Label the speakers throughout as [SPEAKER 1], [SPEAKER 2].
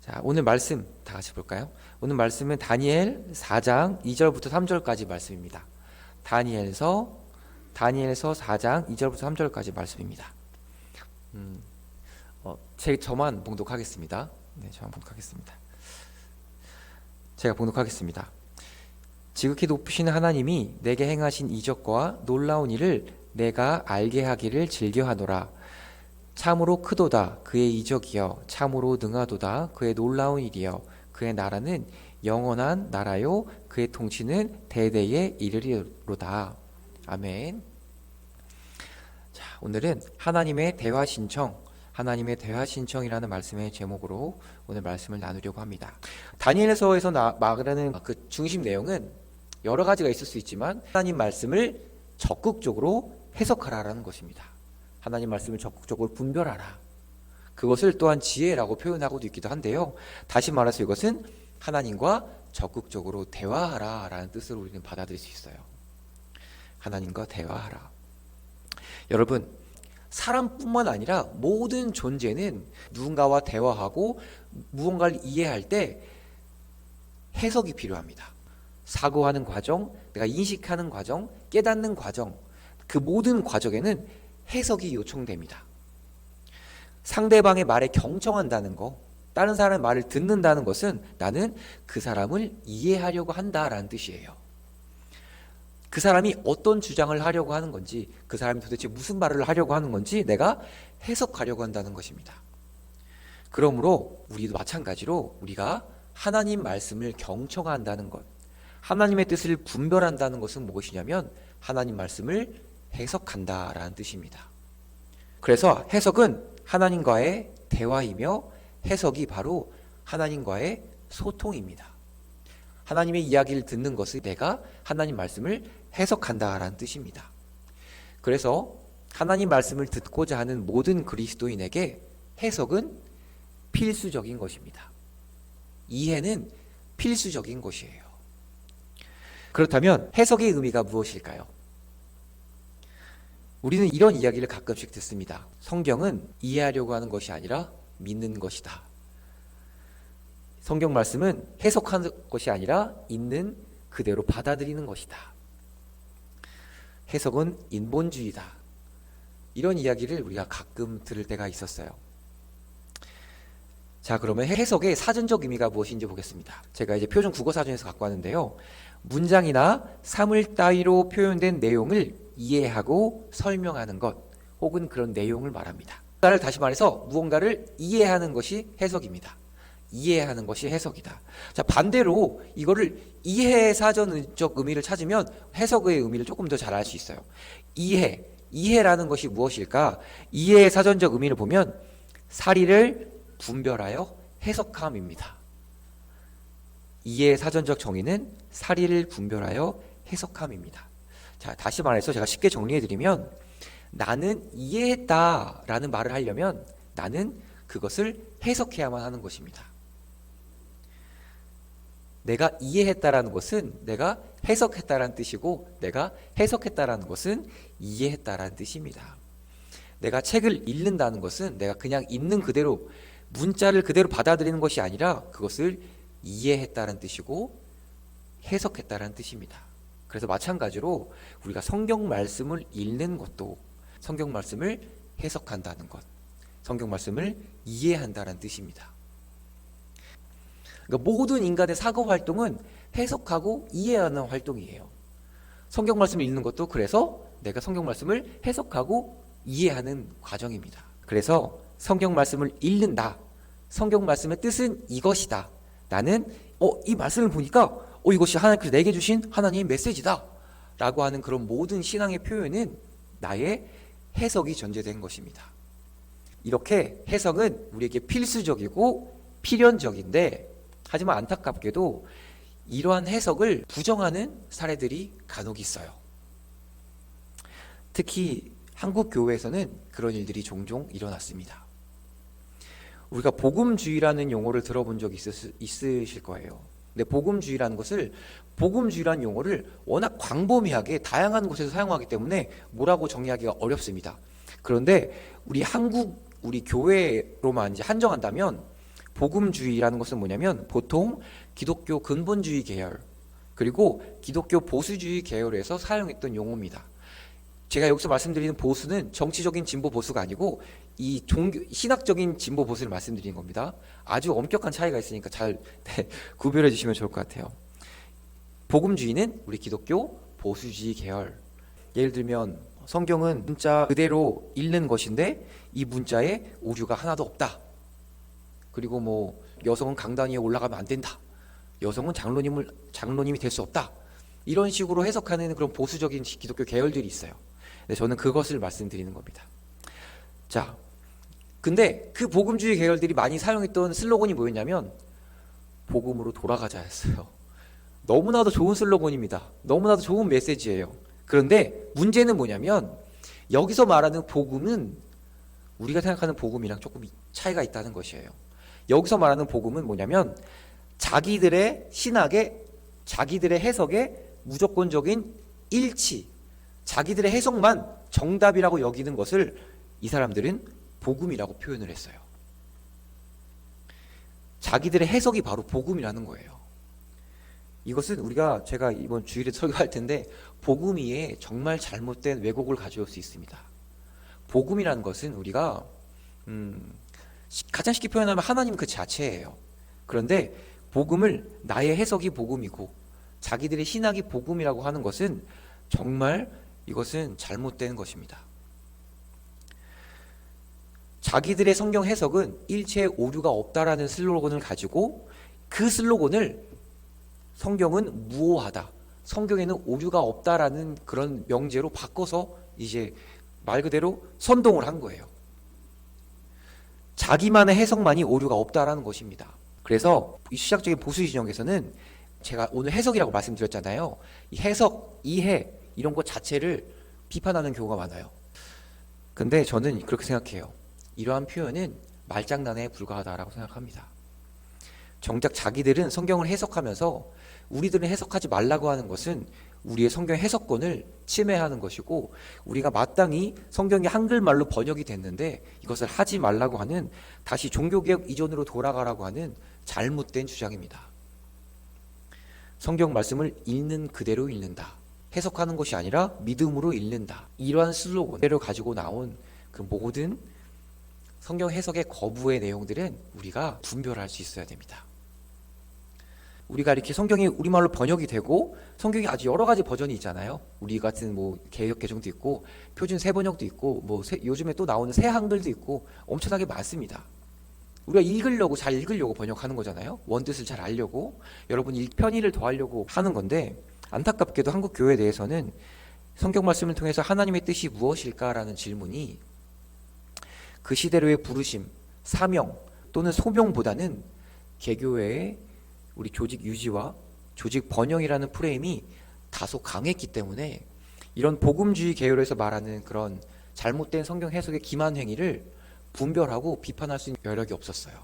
[SPEAKER 1] 자, 오늘 말씀 다 같이 볼까요? 오늘 말씀은 다니엘 4장 2절부터 3절까지 말씀입니다. 다니엘서 4장 2절부터 3절까지 말씀입니다. 저만 봉독하겠습니다. 네, 저만 봉독하겠습니다. 제가 봉독하겠습니다. 지극히 높으신 하나님이 내게 행하신 이적과 놀라운 일을 내가 알게 하기를 즐겨하노라. 참으로 크도다 그의 이적이여, 참으로 능하도다 그의 놀라운 일이여. 그의 나라는 영원한 나라요, 그의 통치는 대대에 이르리로다. 아멘. 자, 오늘은 하나님의 대화 신청이라는 말씀의 제목으로 오늘 말씀을 나누려고 합니다. 다니엘서에서 말하는 그 중심 내용은 여러 가지가 있을 수 있지만 하나님 말씀을 적극적으로 해석하라라는 것입니다. 하나님 말씀을 적극적으로 분별하라. 그것을 또한 지혜라고 표현하고도 있기도 한데요. 다시 말해서 이것은 하나님과 적극적으로 대화하라라는 뜻으로 우리는 받아들일 수 있어요. 하나님과 대화하라. 여러분, 사람뿐만 아니라 모든 존재는 누군가와 대화하고 무언가를 이해할 때 해석이 필요합니다. 사고하는 과정, 내가 인식하는 과정, 깨닫는 과정, 그 모든 과정에는 해석이 요청됩니다. 상대방의 말에 경청한다는 거, 다른 사람의 말을 듣는다는 것은 나는 그 사람을 이해하려고 한다라는 뜻이에요. 그 사람이 어떤 주장을 하려고 하는 건지, 그 사람이 도대체 무슨 말을 하려고 하는 건지 내가 해석하려고 한다는 것입니다. 그러므로 우리도 마찬가지로 우리가 하나님 말씀을 경청한다는 것, 하나님의 뜻을 분별한다는 것은 무엇이냐면 하나님 말씀을 해석한다라는 뜻입니다. 그래서 해석은 하나님과의 대화이며 해석이 바로 하나님과의 소통입니다. 하나님의 이야기를 듣는 것은 내가 하나님 말씀을 해석한다라는 뜻입니다. 그래서 하나님 말씀을 듣고자 하는 모든 그리스도인에게 해석은 필수적인 것입니다. 이해는 필수적인 것이에요. 그렇다면 해석의 의미가 무엇일까요? 우리는 이런 이야기를 가끔씩 듣습니다. 성경은 이해하려고 하는 것이 아니라 믿는 것이다. 성경 말씀은 해석하는 것이 아니라 있는 그대로 받아들이는 것이다. 해석은 인본주의다. 이런 이야기를 우리가 가끔 들을 때가 있었어요. 자, 그러면 해석의 사전적 의미가 무엇인지 보겠습니다. 제가 이제 표준 국어 사전에서 갖고 왔는데요. 문장이나 사물 따위로 표현된 내용을 이해하고 설명하는 것, 혹은 그런 내용을 말합니다. 다시 말해서 무언가를 이해하는 것이 해석입니다. 이해하는 것이 해석이다. 자, 반대로 이거를 이해 사전적 의미를 찾으면 해석의 의미를 조금 더 잘 알 수 있어요. 이해라는 것이 무엇일까? 이해의 사전적 의미를 보면 사리를 분별하여 해석함입니다. 이해의 사전적 정의는 사리를 분별하여 해석함입니다. 자, 다시 말해서 제가 쉽게 정리해드리면 나는 이해했다라는 말을 하려면 나는 그것을 해석해야만 하는 것입니다. 내가 이해했다라는 것은 내가 해석했다라는 뜻이고, 내가 해석했다라는 것은 이해했다라는 뜻입니다. 내가 책을 읽는다는 것은 내가 그냥 있는 그대로 문자를 그대로 받아들이는 것이 아니라 그것을 이해했다라는 뜻이고 해석했다라는 뜻입니다. 그래서 마찬가지로 우리가 성경 말씀을 읽는 것도 성경 말씀을 해석한다는 것, 성경 말씀을 이해한다는 뜻입니다. 그러니까 모든 인간의 사고 활동은 해석하고 이해하는 활동이에요. 성경 말씀을 읽는 것도 그래서 내가 성경 말씀을 해석하고 이해하는 과정입니다. 그래서 성경 말씀을 읽는다. 성경 말씀의 뜻은 이것이다. 나는 이 말씀을 보니까 이것이 하나님께서 내게 주신 하나님의 메시지다 라고 하는 그런 모든 신앙의 표현은 나의 해석이 전제된 것입니다. 이렇게 해석은 우리에게 필수적이고 필연적인데, 하지만 안타깝게도 이러한 해석을 부정하는 사례들이 간혹 있어요. 특히 한국 교회에서는 그런 일들이 종종 일어났습니다. 우리가 복음주의라는 용어를 들어본 적 있으실 거예요. 근데 복음주의라는 용어를 워낙 광범위하게 다양한 곳에서 사용하기 때문에 뭐라고 정의하기가 어렵습니다. 그런데 우리 교회로만 이제 한정한다면 복음주의라는 것은 뭐냐면 보통 기독교 근본주의 계열 그리고 기독교 보수주의 계열에서 사용했던 용어입니다. 제가 여기서 말씀드리는 보수는 정치적인 진보 보수가 아니고 이 신학적인 진보 보수를 말씀드리는 겁니다. 아주 엄격한 차이가 있으니까 잘 구별해 주시면 좋을 것 같아요. 복음주의는 우리 기독교 보수주의 계열. 예를 들면 성경은 문자 그대로 읽는 것인데 이 문자에 오류가 하나도 없다. 그리고 뭐 여성은 강단 위에 올라가면 안 된다. 여성은 장로님이 될 수 없다. 이런 식으로 해석하는 그런 보수적인 기독교 계열들이 있어요. 근데 저는 그것을 말씀드리는 겁니다. 자, 근데 그 복음주의 계열들이 많이 사용했던 슬로건이 뭐였냐면 복음으로 돌아가자였어요. 너무나도 좋은 슬로건입니다. 너무나도 좋은 메시지예요. 그런데 문제는 뭐냐면 여기서 말하는 복음은 우리가 생각하는 복음이랑 조금 차이가 있다는 것이에요. 여기서 말하는 복음은 뭐냐면 자기들의 신학에 자기들의 해석에 무조건적인 일치, 자기들의 해석만 정답이라고 여기는 것을 이 사람들은 복음이라고 표현을 했어요. 자기들의 해석이 바로 복음이라는 거예요. 이것은 제가 이번 주일에 설교할 텐데 복음이에 정말 잘못된 왜곡을 가져올 수 있습니다. 복음이라는 것은 우리가 가장 쉽게 표현하면 하나님 그 자체예요. 그런데 복음을 나의 해석이 복음이고 자기들의 신학이 복음이라고 하는 것은 정말 이것은 잘못된 것입니다. 자기들의 성경 해석은 일체의 오류가 없다라는 슬로건을 가지고 그 슬로건을 성경은 무오하다, 성경에는 오류가 없다라는 그런 명제로 바꿔서 이제 말 그대로 선동을 한 거예요. 자기만의 해석만이 오류가 없다라는 것입니다. 그래서 이 시작적인 보수 진영에서는 제가 오늘 해석이라고 말씀드렸잖아요. 이 해석, 이해 이런 것 자체를 비판하는 경우가 많아요. 근데 저는 그렇게 생각해요. 이러한 표현은 말장난에 불과하다라고 생각합니다. 정작 자기들은 성경을 해석하면서 우리들은 해석하지 말라고 하는 것은 우리의 성경 해석권을 침해하는 것이고 우리가 마땅히 성경이 한글말로 번역이 됐는데 이것을 하지 말라고 하는 다시 종교개혁 이전으로 돌아가라고 하는 잘못된 주장입니다. 성경 말씀을 읽는 그대로 읽는다. 해석하는 것이 아니라 믿음으로 읽는다. 이러한 슬로건을 가지고 나온 그 모든 성경 해석의 거부의 내용들은 우리가 분별할 수 있어야 됩니다. 우리가 이렇게 성경이 우리말로 번역이 되고 성경이 아주 여러 가지 버전이 있잖아요. 우리 같은 뭐 개역 개정도 있고 표준 세번역도 있고 뭐 요즘에 또 나오는 새 한글도 있고 엄청나게 많습니다. 우리가 잘 읽으려고 번역하는 거잖아요. 원뜻을 잘 알려고 여러분이 편의를 더하려고 하는 건데 안타깝게도 한국 교회에 대해서는 성경 말씀을 통해서 하나님의 뜻이 무엇일까라는 질문이 그 시대로의 부르심, 사명 또는 소명보다는 개교회의 우리 조직 유지와 조직 번영이라는 프레임이 다소 강했기 때문에 이런 복음주의 계열에서 말하는 그런 잘못된 성경 해석의 기만 행위를 분별하고 비판할 수 있는 여력이 없었어요.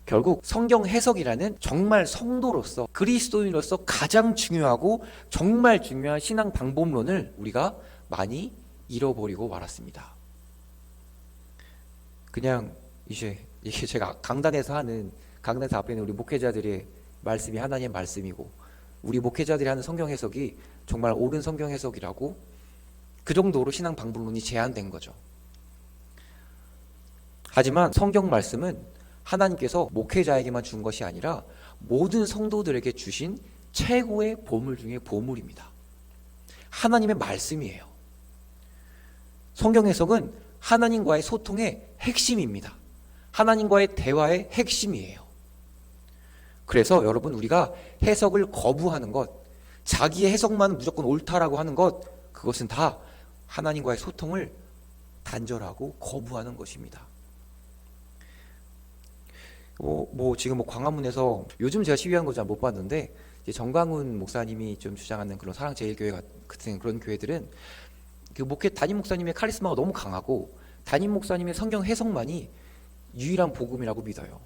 [SPEAKER 1] 결국 성경 해석이라는 정말 성도로서 그리스도인으로서 가장 중요하고 정말 중요한 신앙 방법론을 우리가 많이 잃어버리고 말았습니다. 그냥 이게 제가 강단에서 앞에 있는 우리 목회자들의 말씀이 하나님의 말씀이고 우리 목회자들이 하는 성경 해석이 정말 옳은 성경 해석이라고 그 정도로 신앙 방법론이 제한된 거죠. 하지만 성경 말씀은 하나님께서 목회자에게만 준 것이 아니라 모든 성도들에게 주신 최고의 보물 중에 보물입니다. 하나님의 말씀이에요. 성경 해석은 하나님과의 소통의 핵심입니다. 하나님과의 대화의 핵심이에요. 그래서 여러분 우리가 해석을 거부하는 것, 자기의 해석만 무조건 옳다라고 하는 것, 그것은 다 하나님과의 소통을 단절하고 거부하는 것입니다. 지금 광화문에서 요즘 제가 시위하는 거 잘 못 봤는데 이제 정광훈 목사님이 좀 주장하는 그런 사랑제일교회 같은 그런 교회들은 그 담임 목사님의 카리스마가 너무 강하고 담임 목사님의 성경 해석만이 유일한 복음이라고 믿어요.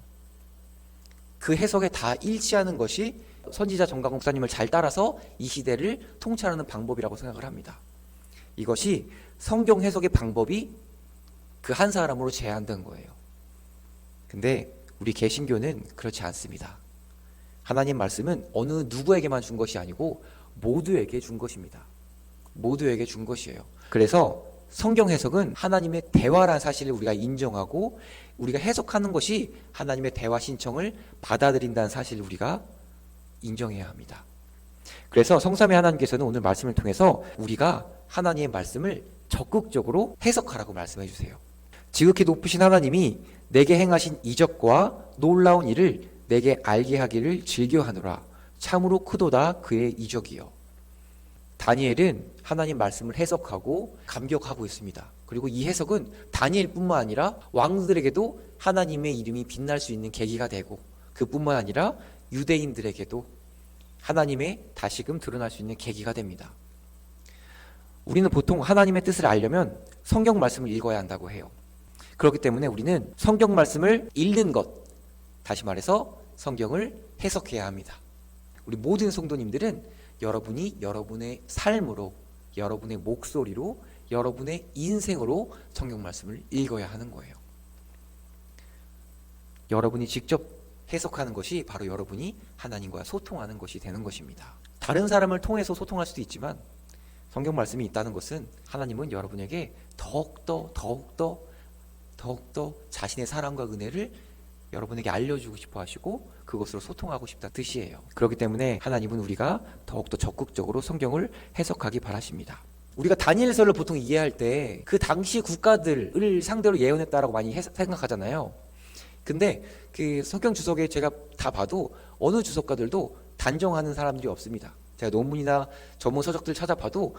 [SPEAKER 1] 그 해석에 다 일치하는 것이 선지자 정광훈 목사님을 잘 따라서 이 시대를 통찰하는 방법이라고 생각을 합니다. 이것이 성경 해석의 방법이 그 한 사람으로 제한된 거예요. 근데 우리 개신교는 그렇지 않습니다. 하나님 말씀은 어느 누구에게만 준 것이 아니고 모두에게 준 것입니다. 모두에게 준 것이에요. 그래서 성경 해석은 하나님의 대화라는 사실을 우리가 인정하고 우리가 해석하는 것이 하나님의 대화 신청을 받아들인다는 사실을 우리가 인정해야 합니다. 그래서 성삼위 하나님께서는 오늘 말씀을 통해서 우리가 하나님의 말씀을 적극적으로 해석하라고 말씀해 주세요. 지극히 높으신 하나님이 내게 행하신 이적과 놀라운 일을 내게 알게 하기를 즐겨하노라. 참으로 크도다 그의 이적이요. 다니엘은 하나님 말씀을 해석하고 감격하고 있습니다. 그리고 이 해석은 다니엘뿐만 아니라 왕들에게도 하나님의 이름이 빛날 수 있는 계기가 되고, 그뿐만 아니라 유대인들에게도 하나님의 다시금 드러날 수 있는 계기가 됩니다. 우리는 보통 하나님의 뜻을 알려면 성경 말씀을 읽어야 한다고 해요. 그렇기 때문에 우리는 성경 말씀을 읽는 것, 다시 말해서 성경을 해석해야 합니다. 우리 모든 성도님들은 여러분이 여러분의 삶으로, 여러분의 목소리로, 여러분의 인생으로 성경 말씀을 읽어야 하는 거예요. 여러분이 직접 해석하는 것이 바로 여러분이 하나님과 소통하는 것이 되는 것입니다. 다른 사람을 통해서 소통할 수도 있지만 성경 말씀이 있다는 것은 하나님은 여러분에게 더욱더 자신의 사랑과 은혜를 여러분에게 알려주고 싶어 하시고 그것으로 소통하고 싶다 뜻이에요. 그렇기 때문에 하나님은 우리가 더욱더 적극적으로 성경을 해석하기 바라십니다. 우리가 다니엘서를 보통 이해할 때 그 당시 국가들을 상대로 예언했다라고 많이 생각하잖아요. 근데 그 성경 주석에 제가 다 봐도 어느 주석가들도 단정하는 사람들이 없습니다. 제가 논문이나 전문 서적들 찾아봐도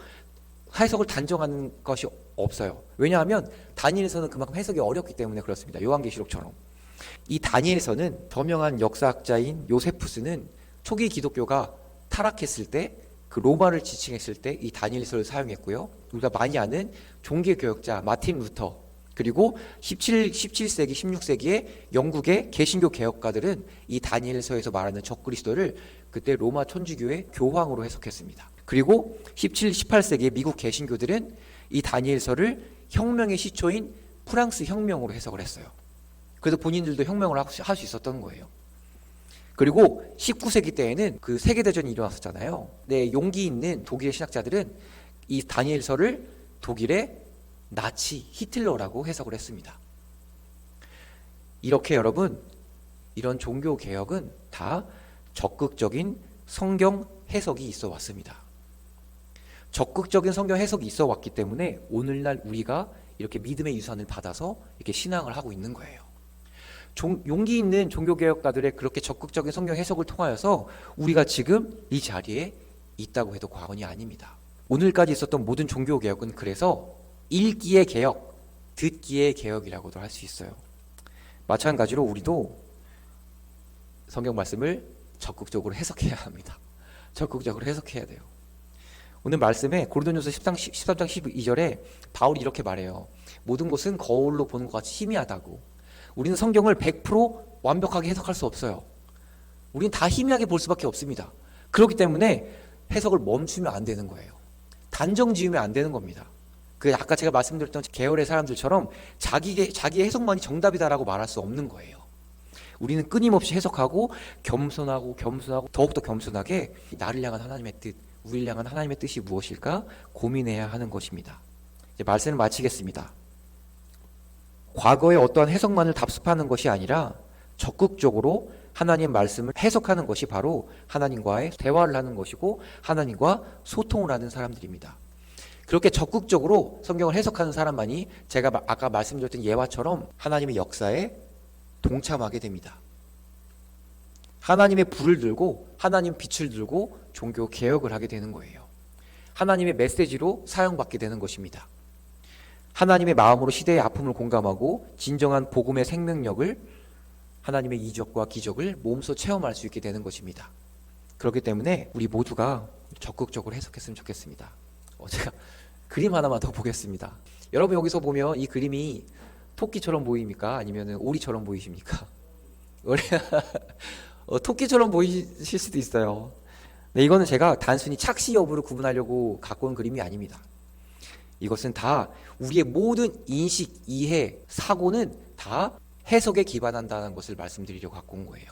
[SPEAKER 1] 해석을 단정하는 것이 없어요. 왜냐하면 다니엘서는 그만큼 해석이 어렵기 때문에 그렇습니다. 요한계시록처럼. 이 다니엘서는 저명한 역사학자인 요세푸스는 초기 기독교가 타락했을 때, 그 로마를 지칭했을 때 이 다니엘서를 사용했고요. 우리가 많이 아는 종교개혁자 마틴 루터, 그리고 17세기, 16세기의 영국의 개신교 개혁가들은 이 다니엘서에서 말하는 적그리스도를 그때 로마 천주교의 교황으로 해석했습니다. 그리고 17, 18세기의 미국 개신교들은 이 다니엘서를 혁명의 시초인 프랑스 혁명으로 해석을 했어요. 그래서 본인들도 혁명을 할 수 있었던 거예요. 그리고 19세기 때에는 그 세계대전이 일어났었잖아요. 네, 용기 있는 독일의 신학자들은 이 다니엘서를 독일의 나치 히틀러라고 해석을 했습니다. 이렇게 여러분, 이런 종교 개혁은 다 적극적인 성경 해석이 있어 왔습니다. 적극적인 성경 해석이 있어 왔기 때문에 오늘날 우리가 이렇게 믿음의 유산을 받아서 이렇게 신앙을 하고 있는 거예요. 용기 있는 종교개혁가들의 그렇게 적극적인 성경 해석을 통하여서 우리가 지금 이 자리에 있다고 해도 과언이 아닙니다. 오늘까지 있었던 모든 종교개혁은 그래서 읽기의 개혁, 듣기의 개혁이라고도 할 수 있어요. 마찬가지로 우리도 성경 말씀을 적극적으로 해석해야 합니다. 적극적으로 해석해야 돼요. 오늘 말씀에 고린도전서 13장 12절에 바울이 이렇게 말해요. 모든 것은 거울로 보는 것 같이 희미하다고. 우리는 성경을 100% 완벽하게 해석할 수 없어요. 우리는 다 희미하게 볼 수밖에 없습니다. 그렇기 때문에 해석을 멈추면 안 되는 거예요. 단정 지으면 안 되는 겁니다. 그 아까 제가 말씀드렸던 계열의 사람들처럼 자기의 해석만이 정답이다라고 말할 수 없는 거예요. 우리는 끊임없이 해석하고 겸손하고 더욱더 겸손하게 나를 향한 하나님의 뜻, 우리를 향한 하나님의 뜻이 무엇일까 고민해야 하는 것입니다. 이제 말씀을 마치겠습니다. 과거의 어떠한 해석만을 답습하는 것이 아니라 적극적으로 하나님 말씀을 해석하는 것이 바로 하나님과의 대화를 하는 것이고 하나님과 소통을 하는 사람들입니다. 그렇게 적극적으로 성경을 해석하는 사람만이 제가 아까 말씀드렸던 예화처럼 하나님의 역사에 동참하게 됩니다. 하나님의 불을 들고 하나님 빛을 들고 종교 개혁을 하게 되는 거예요. 하나님의 메시지로 사용받게 되는 것입니다. 하나님의 마음으로 시대의 아픔을 공감하고 진정한 복음의 생명력을, 하나님의 이적과 기적을 몸소 체험할 수 있게 되는 것입니다. 그렇기 때문에 우리 모두가 적극적으로 해석했으면 좋겠습니다. 제가 그림 하나만 더 보겠습니다. 여러분 여기서 보면 이 그림이 토끼처럼 보입니까? 아니면 오리처럼 보이십니까? 토끼처럼 보이실 수도 있어요. 네, 이거는 제가 단순히 착시 여부를 구분하려고 갖고 온 그림이 아닙니다. 이것은 다 우리의 모든 인식, 이해, 사고는 다 해석에 기반한다는 것을 말씀드리려고 갖고 온 거예요.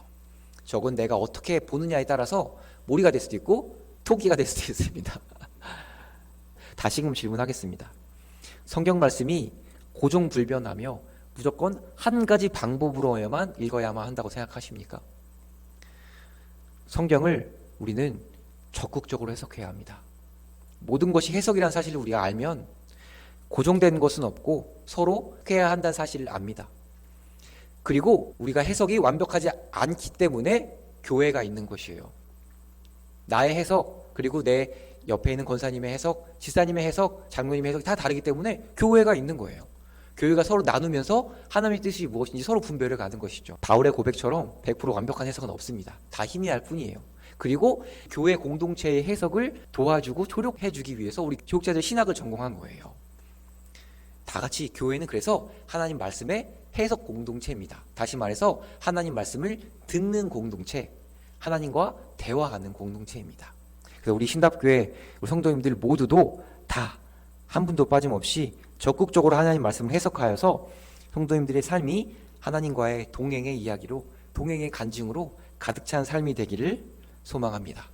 [SPEAKER 1] 적은 내가 어떻게 보느냐에 따라서 몰이가 될 수도 있고 토기가 될 수도 있습니다. 다시금 질문하겠습니다. 성경 말씀이 고정불변하며 무조건 한 가지 방법으로만 읽어야만 한다고 생각하십니까? 성경을 우리는 적극적으로 해석해야 합니다. 모든 것이 해석이라는 사실을 우리가 알면 고정된 것은 없고 서로 해야 한다는 사실을 압니다. 그리고 우리가 해석이 완벽하지 않기 때문에 교회가 있는 것이에요. 나의 해석, 그리고 내 옆에 있는 권사님의 해석, 지사님의 해석, 장로님의 해석이 다 다르기 때문에 교회가 있는 거예요. 교회가 서로 나누면서 하나님의 뜻이 무엇인지 서로 분별해 가는 것이죠. 바울의 고백처럼 100% 완벽한 해석은 없습니다. 다 희미할 뿐이에요. 그리고 교회 공동체의 해석을 도와주고 조력해 주기 위해서 우리 교육자들 신학을 전공한 거예요. 다 같이 교회는 그래서 하나님 말씀의 해석 공동체입니다. 다시 말해서 하나님 말씀을 듣는 공동체, 하나님과 대화하는 공동체입니다. 그래서 우리 신답교회 우리 성도님들 모두도 다 한 분도 빠짐없이 적극적으로 하나님 말씀을 해석하여서 성도님들의 삶이 하나님과의 동행의 이야기로, 동행의 간증으로 가득 찬 삶이 되기를 소망합니다.